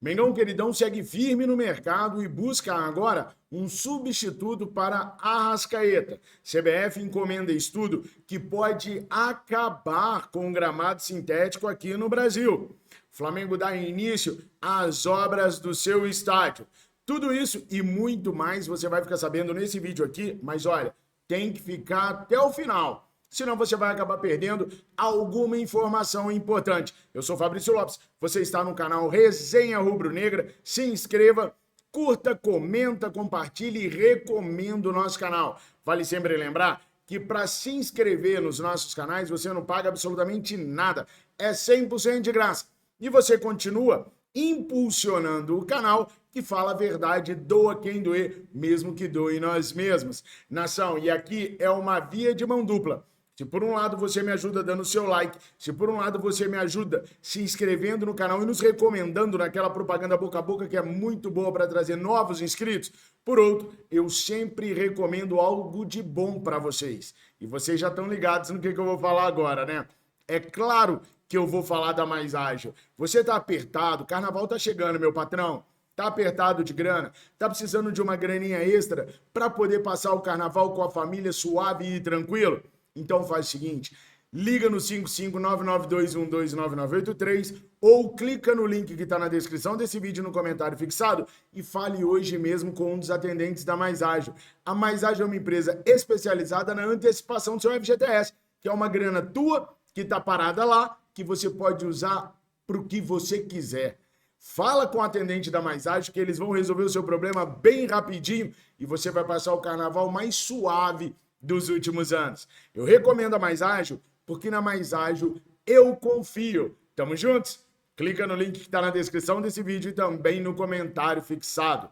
Mengão queridão segue firme no mercado e busca agora um substituto para Arrascaeta. CBF encomenda estudo que pode acabar com o gramado sintético aqui no Brasil. Flamengo dá início às obras do seu estádio. Tudo isso e muito mais você vai ficar sabendo nesse vídeo aqui, mas olha, tem que ficar até o final. Senão você vai acabar perdendo alguma informação importante. Eu sou Fabrício Lopes, você está no canal Resenha Rubro-Negra. Se inscreva, curta, comenta, compartilhe e recomenda o nosso canal. Vale sempre lembrar que para se inscrever nos nossos canais você não paga absolutamente nada. É 100% de graça. E você continua impulsionando o canal que fala a verdade, doa quem doer, mesmo que doe nós mesmos. Nação, e aqui é uma via de mão dupla. Se por um lado você me ajuda dando seu like, se por um lado você me ajuda se inscrevendo no canal e nos recomendando naquela propaganda boca a boca que é muito boa para trazer novos inscritos, por outro, eu sempre recomendo algo de bom para vocês. E vocês já estão ligados no que eu vou falar agora, né? É claro que eu vou falar da Mais Ágil. Você tá apertado, carnaval tá chegando, meu patrão. Tá apertado de grana, tá precisando de uma graninha extra para poder passar o carnaval com a família suave e tranquilo? Então faz o seguinte, liga no 55992129983 ou clica no link que está na descrição desse vídeo no comentário fixado e fale hoje mesmo com um dos atendentes da Mais Ágil. A Mais Ágil é uma empresa especializada na antecipação do seu FGTS, que é uma grana tua que está parada lá, que você pode usar para o que você quiser. Fala com o atendente da Mais Ágil que eles vão resolver o seu problema bem rapidinho e você vai passar o carnaval mais suave dos últimos anos. Eu recomendo a Mais Ágil porque na Mais Ágil eu confio. Tamo juntos? Clica no link que está na descrição desse vídeo e também no comentário fixado.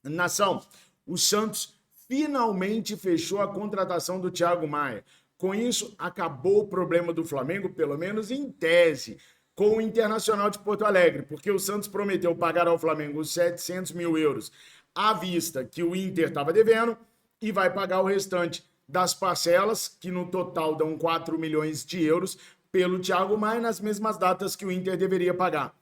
Nação, o Santos finalmente fechou a contratação do Thiago Maia. Com isso, acabou o problema do Flamengo, pelo menos em tese, com o Internacional de Porto Alegre, porque o Santos prometeu pagar ao Flamengo os 700 mil euros à vista que o Inter estava devendo e vai pagar o restante das parcelas, que no total dão 4 milhões de euros, pelo Thiago Maia nas mesmas datas que o Inter deveria pagar.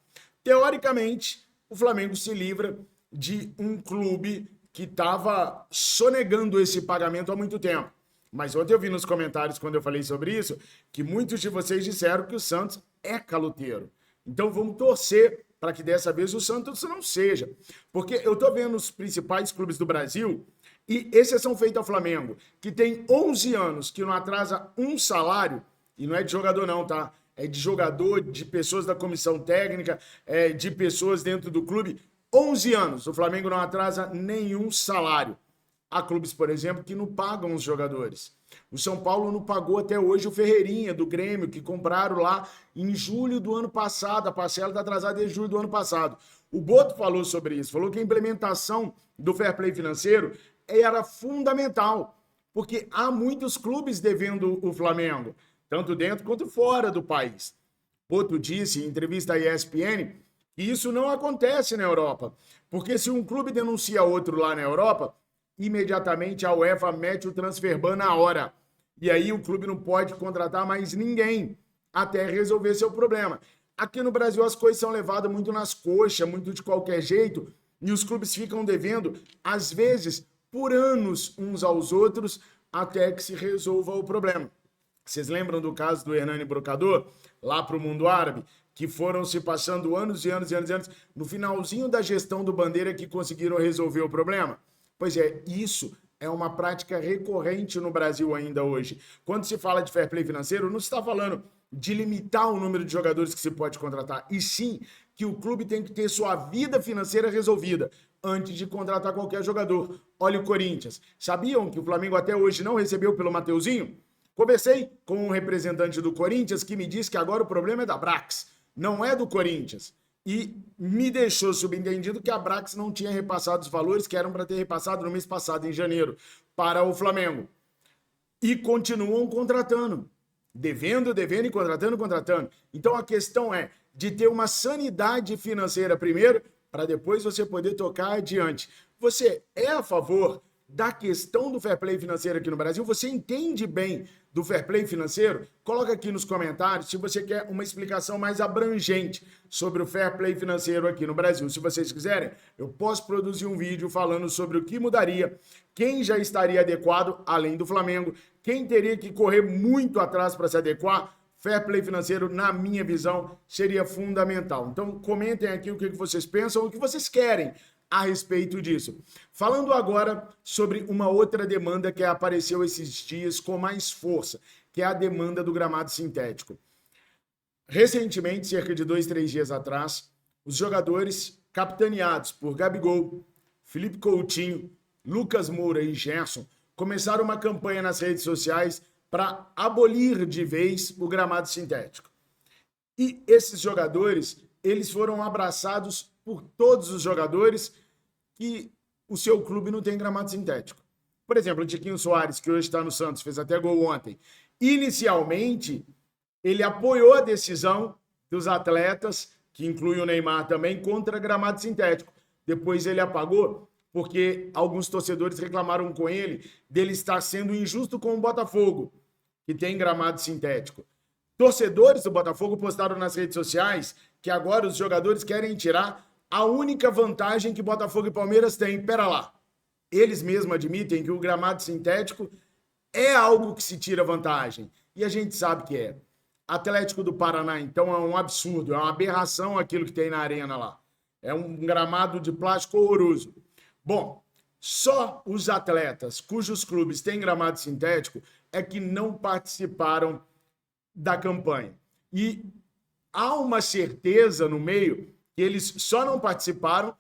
Teoricamente, o Flamengo se livra de um clube que estava sonegando esse pagamento há muito tempo. Mas ontem eu vi nos comentários, quando eu falei sobre isso, que muitos de vocês disseram que o Santos é caloteiro. Então vamos torcer para que dessa vez o Santos não seja. Porque eu tô vendo os principais clubes do Brasil, e exceção feita ao Flamengo, que tem 11 anos que não atrasa um salário, e não é de jogador não, tá? É de jogador, de pessoas da comissão técnica, de pessoas dentro do clube. 11 anos, o Flamengo não atrasa nenhum salário. Há clubes, por exemplo, que não pagam os jogadores. O São Paulo não pagou até hoje o Ferreirinha, do Grêmio, que compraram lá em julho do ano passado. A parcela está atrasada desde julho do ano passado. O Boto falou sobre isso, falou que a implementação do fair play financeiro era fundamental, porque há muitos clubes devendo o Flamengo, tanto dentro quanto fora do país. Boto disse em entrevista à ESPN que isso não acontece na Europa, porque se um clube denuncia outro lá na Europa, imediatamente a UEFA mete o transfer ban na hora. E aí o clube não pode contratar mais ninguém até resolver seu problema. Aqui no Brasil as coisas são levadas muito nas coxas, muito de qualquer jeito, e os clubes ficam devendo, às vezes, por anos uns aos outros, até que se resolva o problema. Vocês lembram do caso do Hernani Brocador, lá para o mundo árabe, que foram se passando anos e anos e anos e anos, no finalzinho da gestão do Bandeira que conseguiram resolver o problema? Pois é, isso é uma prática recorrente no Brasil ainda hoje. Quando se fala de fair play financeiro, não se está falando de limitar o número de jogadores que se pode contratar, e sim que o clube tem que ter sua vida financeira resolvida antes de contratar qualquer jogador. Olha o Corinthians. Sabiam que o Flamengo até hoje não recebeu pelo Mateuzinho? Conversei com um representante do Corinthians que me disse que agora o problema é da Brax, não é do Corinthians. E me deixou subentendido que a Brax não tinha repassado os valores que eram para ter repassado no mês passado, em janeiro, para o Flamengo. E continuam contratando. Devendo e contratando. Então a questão é de ter uma sanidade financeira primeiro, para depois você poder tocar adiante. Você é a favor da questão do fair play financeiro aqui no Brasil? Você entende bem do fair play financeiro? Coloca aqui nos comentários se você quer uma explicação mais abrangente sobre o fair play financeiro aqui no Brasil. Se vocês quiserem, eu posso produzir um vídeo falando sobre o que mudaria, quem já estaria adequado, além do Flamengo, quem teria que correr muito atrás para se adequar. Fair play financeiro, na minha visão, seria fundamental. Então, comentem aqui o que vocês pensam, o que vocês querem a respeito disso. Falando agora sobre uma outra demanda que apareceu esses dias com mais força, que é a demanda do gramado sintético. Recentemente, cerca de 2, 3 dias atrás, os jogadores capitaneados por Gabigol, Felipe Coutinho, Lucas Moura e Gerson começaram uma campanha nas redes sociais para abolir de vez o gramado sintético. E esses jogadores, eles foram abraçados por todos os jogadores que o seu clube não tem gramado sintético. Por exemplo, o Tiquinho Soares, que hoje está no Santos, fez até gol ontem. Inicialmente, ele apoiou a decisão dos atletas, que inclui o Neymar também, contra gramado sintético. Depois ele apagou, porque alguns torcedores reclamaram com ele dele estar sendo injusto com o Botafogo, que tem gramado sintético. Torcedores do Botafogo postaram nas redes sociais que agora os jogadores querem tirar a única vantagem que Botafogo e Palmeiras têm. Pera lá. Eles mesmos admitem que o gramado sintético é algo que se tira vantagem. E a gente sabe que é. Atlético do Paraná, então, é um absurdo, é uma aberração aquilo que tem na arena lá. É um gramado de plástico horroroso. Bom, só os atletas cujos clubes têm gramado sintético é que não participaram da campanha. E há uma certeza no meio que eles só não participaram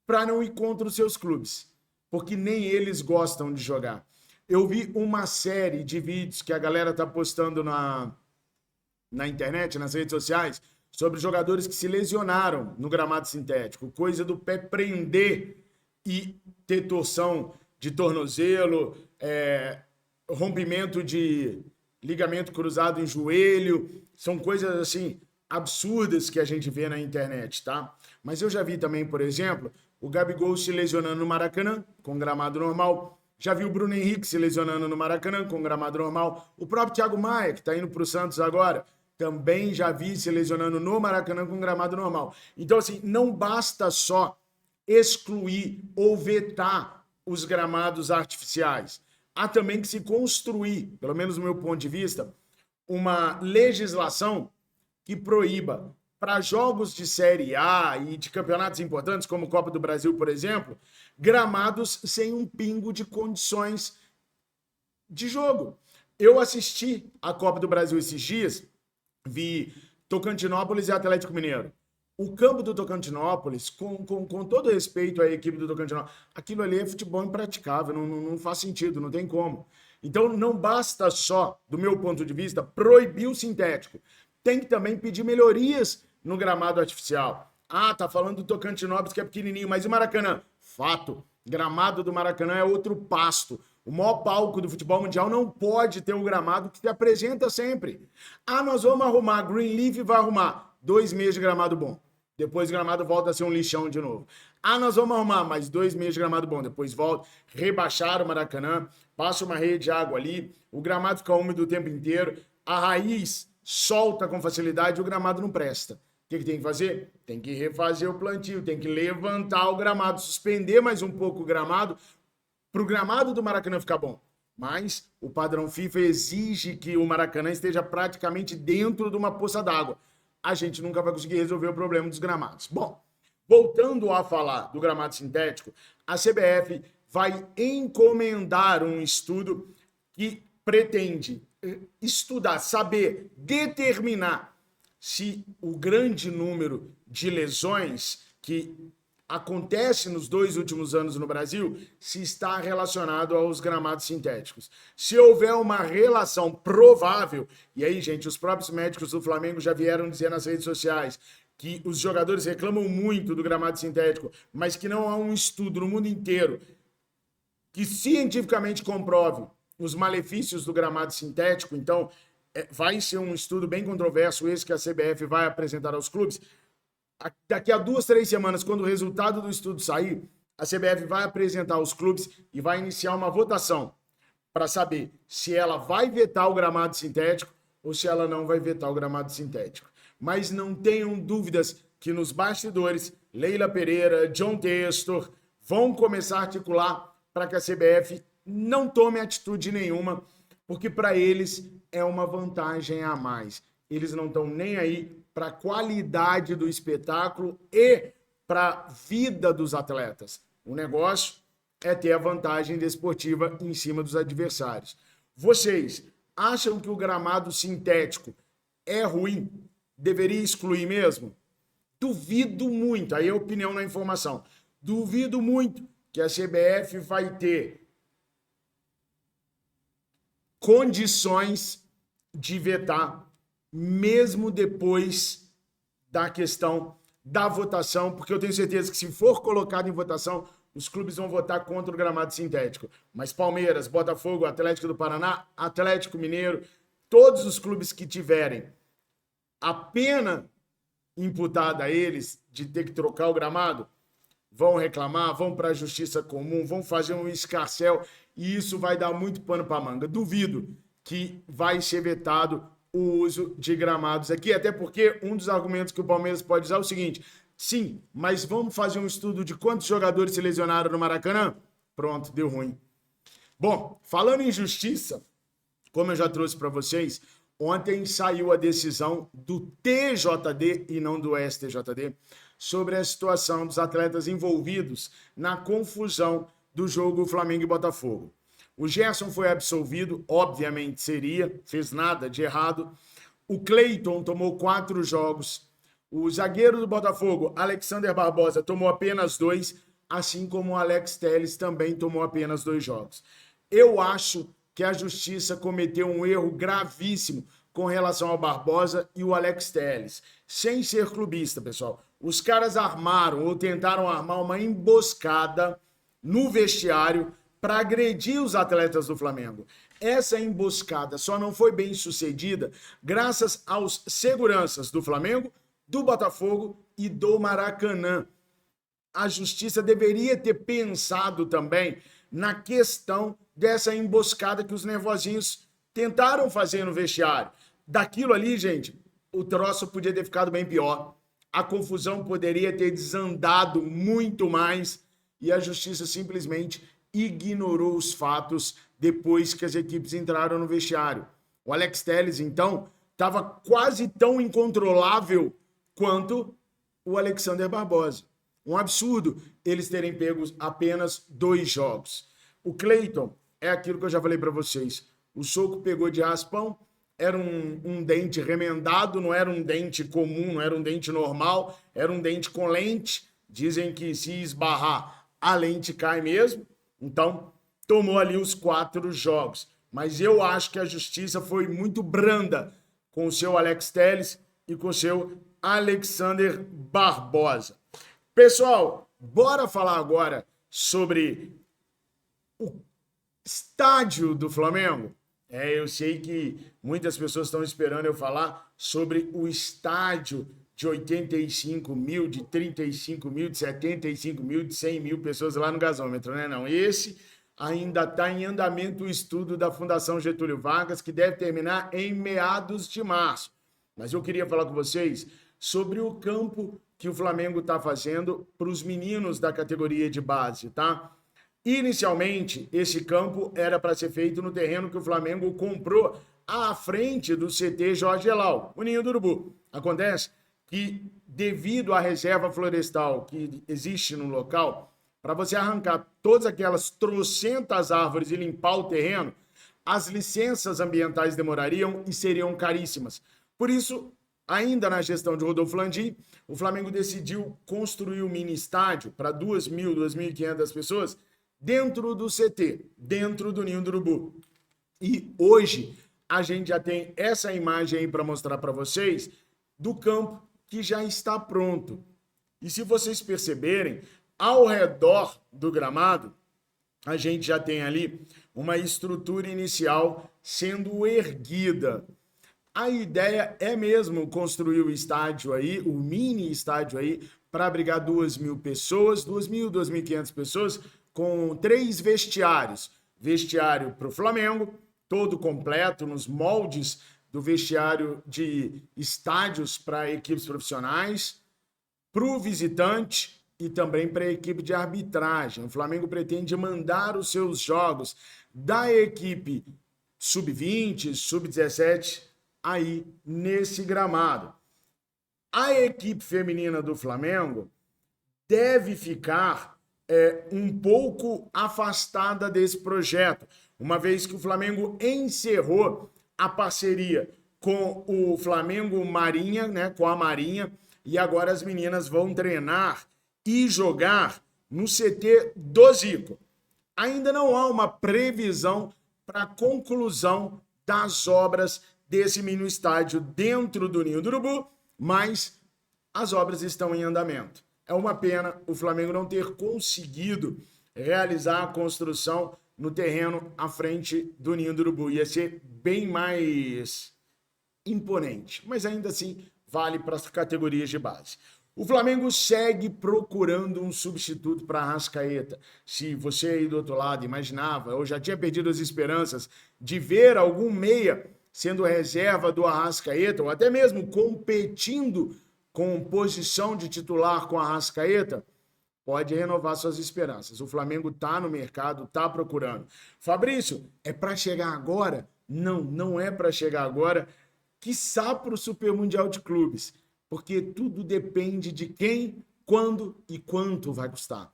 para não ir contra os seus clubes, porque nem eles gostam de jogar. Eu vi uma série de vídeos que a galera está postando na internet, nas redes sociais, sobre jogadores que se lesionaram no gramado sintético, coisa do pé prender e ter torção de tornozelo, rompimento de ligamento cruzado em joelho, são coisas assim absurdas que a gente vê na internet, tá? Mas eu já vi também, por exemplo, o Gabigol se lesionando no Maracanã, com gramado normal. Já vi o Bruno Henrique se lesionando no Maracanã, com gramado normal. O próprio Thiago Maia, que está indo para o Santos agora, também já vi se lesionando no Maracanã com gramado normal. Então, assim, não basta só excluir ou vetar os gramados artificiais. Há também que se construir, pelo menos do meu ponto de vista, uma legislação que proíba para jogos de Série A e de campeonatos importantes, como Copa do Brasil, por exemplo, gramados sem um pingo de condições de jogo. Eu assisti a Copa do Brasil esses dias, vi Tocantinópolis e Atlético Mineiro. O campo do Tocantinópolis, com todo respeito à equipe do Tocantinópolis, aquilo ali é futebol impraticável, não faz sentido, não tem como. Então não basta só, do meu ponto de vista, proibir o sintético. Tem que também pedir melhorias no gramado artificial. Ah, tá falando do Tocantinópolis que é pequenininho, mas e o Maracanã? Fato, gramado do Maracanã é outro pasto. O maior palco do futebol mundial não pode ter um gramado que se apresenta sempre. Ah, nós vamos arrumar, Greenleaf vai arrumar 2 meses de gramado bom. Depois o gramado volta a ser um lixão de novo. Ah, nós vamos arrumar mais 2 meses de gramado bom. Depois volta, rebaixar o Maracanã, passa uma rede de água ali, o gramado fica úmido o tempo inteiro, a raiz solta com facilidade e o gramado não presta. O que tem que fazer? Tem que refazer o plantio, tem que levantar o gramado, suspender mais um pouco o gramado, para o gramado do Maracanã ficar bom. Mas o padrão FIFA exige que o Maracanã esteja praticamente dentro de uma poça d'água. A gente nunca vai conseguir resolver o problema dos gramados. Bom, voltando a falar do gramado sintético, a CBF vai encomendar um estudo que pretende estudar, saber, determinar se o grande número de lesões que acontece nos 2 últimos anos no Brasil se está relacionado aos gramados sintéticos. Se houver uma relação provável, e aí, gente, os próprios médicos do Flamengo já vieram dizer nas redes sociais que os jogadores reclamam muito do gramado sintético, mas que não há um estudo no mundo inteiro que cientificamente comprove os malefícios do gramado sintético. Então, vai ser um estudo bem controverso esse que a CBF vai apresentar aos clubes. Daqui a 2, 3 semanas, quando o resultado do estudo sair, a CBF vai apresentar aos clubes e vai iniciar uma votação para saber se ela vai vetar o gramado sintético ou se ela não vai vetar o gramado sintético. Mas não tenham dúvidas que nos bastidores, Leila Pereira, John Testor vão começar a articular para que a CBF não tome atitude nenhuma, porque para eles é uma vantagem a mais. Eles não estão nem aí para a qualidade do espetáculo e para a vida dos atletas. O negócio é ter a vantagem desportiva em cima dos adversários. Vocês acham que o gramado sintético é ruim? Deveria excluir mesmo? Duvido muito, aí é opinião na informação. Duvido muito que a CBF vai ter condições de vetar, mesmo depois da questão da votação, porque eu tenho certeza que se for colocado em votação, os clubes vão votar contra o gramado sintético. Mas Palmeiras, Botafogo, Atlético do Paraná, Atlético Mineiro, todos os clubes que tiverem a pena imputada a eles de ter que trocar o gramado, vão reclamar, vão para a justiça comum, vão fazer um escarcéu e isso vai dar muito pano para manga. Duvido que vai ser vetado o uso de gramados aqui, até porque um dos argumentos que o Palmeiras pode usar é o seguinte: sim, mas vamos fazer um estudo de quantos jogadores se lesionaram no Maracanã? Pronto, deu ruim. Bom, falando em justiça, como eu já trouxe para vocês, ontem saiu a decisão do TJD e não do STJD sobre a situação dos atletas envolvidos na confusão do jogo Flamengo e Botafogo. O Gerson foi absolvido, obviamente fez nada de errado. O Cleiton tomou 4 jogos. O zagueiro do Botafogo, Alexander Barbosa, tomou apenas 2, assim como o Alex Telles também tomou apenas 2 jogos. Eu acho que a justiça cometeu um erro gravíssimo com relação ao Barbosa e o Alex Telles. Sem ser clubista, pessoal. Os caras armaram ou tentaram armar uma emboscada no vestiário para agredir os atletas do Flamengo. Essa emboscada só não foi bem sucedida graças aos seguranças do Flamengo, do Botafogo e do Maracanã. A justiça deveria ter pensado também na questão dessa emboscada que os nervosinhos tentaram fazer no vestiário. Daquilo ali, gente, o troço podia ter ficado bem pior. A confusão poderia ter desandado muito mais e a justiça simplesmente ignorou os fatos depois que as equipes entraram no vestiário. O Alex Telles, então, estava quase tão incontrolável quanto o Alexander Barbosa. Um absurdo eles terem pego apenas 2 jogos. O Cleiton é aquilo que eu já falei para vocês. O soco pegou de raspão, era um dente remendado, não era um dente comum, não era um dente normal, era um dente com lente. Dizem que se esbarrar, a lente cai mesmo. Então, tomou ali os 4 jogos. Mas eu acho que a justiça foi muito branda com o seu Alex Telles e com o seu Alexander Barbosa. Pessoal, bora falar agora sobre o estádio do Flamengo. Eu sei que muitas pessoas estão esperando eu falar sobre o estádio de 85 mil, de 35 mil, de 75 mil, de 100 mil pessoas lá no gasômetro, né? Não, esse ainda está em andamento o estudo da Fundação Getúlio Vargas, que deve terminar em meados de março. Mas eu queria falar com vocês sobre o campo que o Flamengo está fazendo para os meninos da categoria de base, tá? Inicialmente, esse campo era para ser feito no terreno que o Flamengo comprou à frente do CT Jorge Elal, o Ninho do Urubu. Acontece que, devido à reserva florestal que existe no local, para você arrancar todas aquelas trocentas árvores e limpar o terreno, as licenças ambientais demorariam e seriam caríssimas. Por isso, ainda na gestão de Rodolfo Landim, o Flamengo decidiu construir um mini estádio para 2.000, 2.500 pessoas dentro do CT, dentro do Ninho do Urubu. E hoje a gente já tem essa imagem aí para mostrar para vocês do campo que já está pronto. E se vocês perceberem, ao redor do gramado, a gente já tem ali uma estrutura inicial sendo erguida. A ideia é mesmo construir o estádio aí, o mini estádio aí, para abrigar 2.000 pessoas, 2.000, 2.500 pessoas, com 3 vestiários. vestiário para o Flamengo, todo completo, nos moldes do vestiário de estádios para equipes profissionais, para o visitante e também para a equipe de arbitragem. O Flamengo pretende mandar os seus jogos da equipe sub-20, sub-17 aí nesse gramado. A equipe feminina do Flamengo deve ficar um pouco afastada desse projeto, uma vez que o Flamengo encerrou a parceria com o Flamengo Marinha, né, com a Marinha, e agora as meninas vão treinar e jogar no CT do Zico. Ainda não há uma previsão para a conclusão das obras desse mini estádio dentro do Ninho do Urubu, mas as obras estão em andamento. É uma pena o Flamengo não ter conseguido realizar a construção no terreno à frente do Ninho do Urubu. Ia ser bem mais imponente, mas ainda assim vale para as categorias de base. O Flamengo segue procurando um substituto para Arrascaeta. Se você aí do outro lado imaginava ou já tinha perdido as esperanças de ver algum meia sendo reserva do Arrascaeta, ou até mesmo competindo com posição de titular com a Arrascaeta, pode renovar suas esperanças. O Flamengo está no mercado, está procurando. Fabrício, é para chegar agora? Não, não é para chegar agora. Quiçá para o Super Mundial de Clubes, porque tudo depende de quem, quando e quanto vai custar.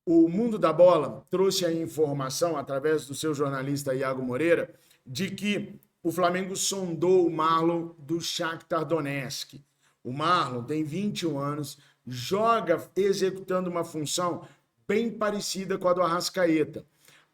O Mundo da Bola trouxe a informação, através do seu jornalista Iago Moreira, de que o Flamengo sondou o Marlon do Shakhtar Donetsk. O Marlon tem 21 anos, joga executando uma função bem parecida com a do Arrascaeta.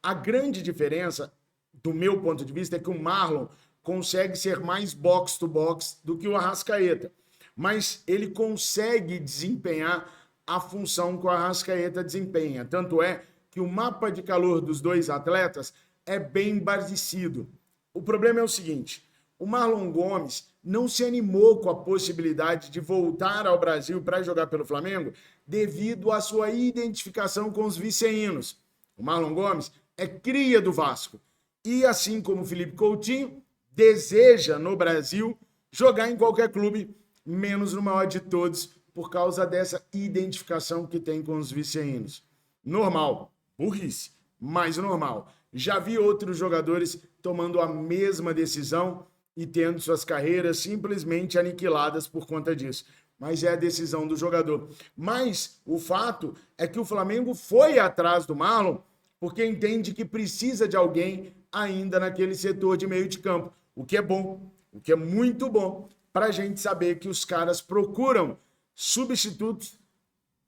A grande diferença, do meu ponto de vista, é que o Marlon consegue ser mais box-to-box do que o Arrascaeta, mas ele consegue desempenhar a função que o Arrascaeta desempenha. Tanto é que o mapa de calor dos dois atletas é bem parecido. O problema é o seguinte: o Marlon Gomes não se animou com a possibilidade de voltar ao Brasil para jogar pelo Flamengo devido à sua identificação com os viceínos. O Marlon Gomes é cria do Vasco e, assim como o Felipe Coutinho, deseja no Brasil jogar em qualquer clube, menos no maior de todos, por causa dessa identificação que tem com os viceínos. Normal, burrice, mas normal. Já vi outros jogadores tomando a mesma decisão e tendo suas carreiras simplesmente aniquiladas por conta disso. Mas é a decisão do jogador. Mas o fato é que o Flamengo foi atrás do Marlon porque entende que precisa de alguém ainda naquele setor de meio de campo. O que é bom, o que é muito bom, para a gente saber que os caras procuram substitutos,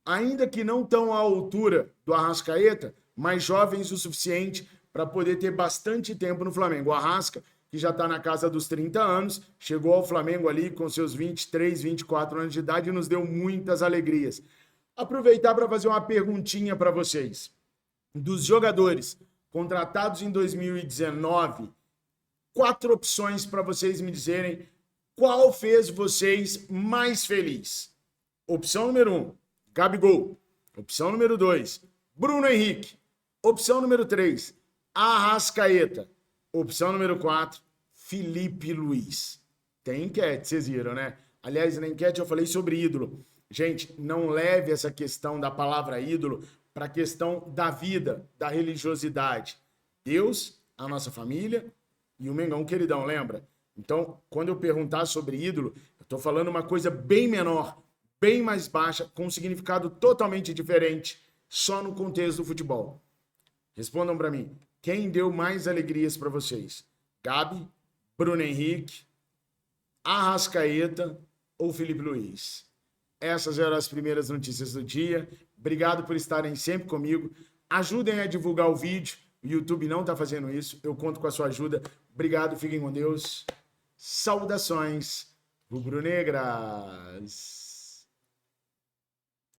ainda que não tão à altura do Arrascaeta, mas jovens o suficiente para poder ter bastante tempo no Flamengo. O Arrasca, que já está na casa dos 30 anos, chegou ao Flamengo ali com seus 23, 24 anos de idade e nos deu muitas alegrias. Aproveitar para fazer uma perguntinha para vocês. Dos jogadores contratados em 2019, 4 opções para vocês me dizerem qual fez vocês mais feliz. Opção número 1, Gabigol. Opção número 2, Bruno Henrique. Opção número 3, Arrascaeta. Opção número 4, Felipe Luiz. Tem enquete, vocês viram, né? Aliás, na enquete eu falei sobre ídolo. Gente, não leve essa questão da palavra ídolo para a questão da vida, da religiosidade. Deus, a nossa família e o Mengão queridão, lembra? Então, quando eu perguntar sobre ídolo, eu estou falando uma coisa bem menor, bem mais baixa, com um significado totalmente diferente, só no contexto do futebol. Respondam para mim. Quem deu mais alegrias para vocês? Gabi, Bruno Henrique, Arrascaeta ou Felipe Luiz? Essas eram as primeiras notícias do dia. Obrigado por estarem sempre comigo. Ajudem a divulgar o vídeo. O YouTube não está fazendo isso. Eu conto com a sua ajuda. Obrigado, fiquem com Deus. Saudações rubro-negras.